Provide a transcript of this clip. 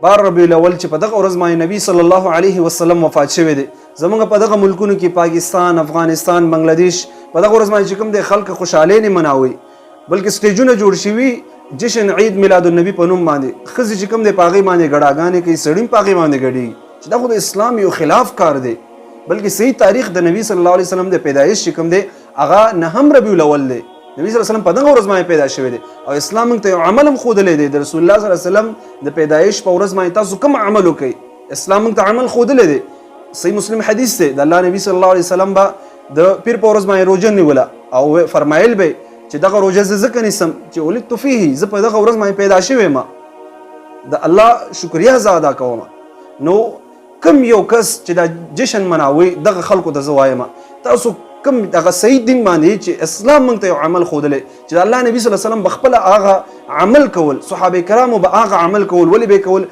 12 ربیع الاول چې په دغه ورځ باندې نبی صلی الله علیه وسلم وفات شوی دی. زمونږ په دغه ملکونو کې پاکستان، افغانستان، بنگلاديش په دغه ورځ باندې چې کوم دی خلک خوشحالي نه مناوي، بلکې سټیجونه جوړ شوي جشن عید میلاد النبی په نوم باندې. ښځې چې کوم دی په هغې باندې ګډاګانې کوي، سړي هم په هغې باندې ګډېږي چې دا خو د اسلام یو خلاف کار دی. بلکې صحیح تاریخ د نبی صلی الله علیه وسلم د پیدایش چې کوم دی هغه 9 ربیع الاول دی. نبی صلی الله علیه وسلم په دغه ورځ باندې پیدا شوی دی او اسلام موږ ته یو عمل هم ښودلی دی. د رسول الله صلی الله علیه وسلم د پیدایش په ورځ باندې تاسو کوم عمل وکئ، اسلام موږ ته عمل ښودلی دی. صحیح مسلم حدیث دی، د الله نبی صلی الله علیه وسلم به د پیر په ورځ باندې روژه نیوله او فرمایل به چې دغه روژه زه ځکه نیسم چې ولدت فیه، زه په دغه ورځ باندې پیدا شوی یم، د الله شکریه زه ادا کوم. نو کم یو کس چې دا جشن مناوي دغه خلکو ته زه وایم تاسو کوم دغه صحیح دین باندې چې اسلام موږ ته یو عمل ښودلی چې الله نبی صلی الله علیه وسلم بخپله هغه عمل کول، صحابه کرامو به هغه عمل کول. ولې به یې کول؟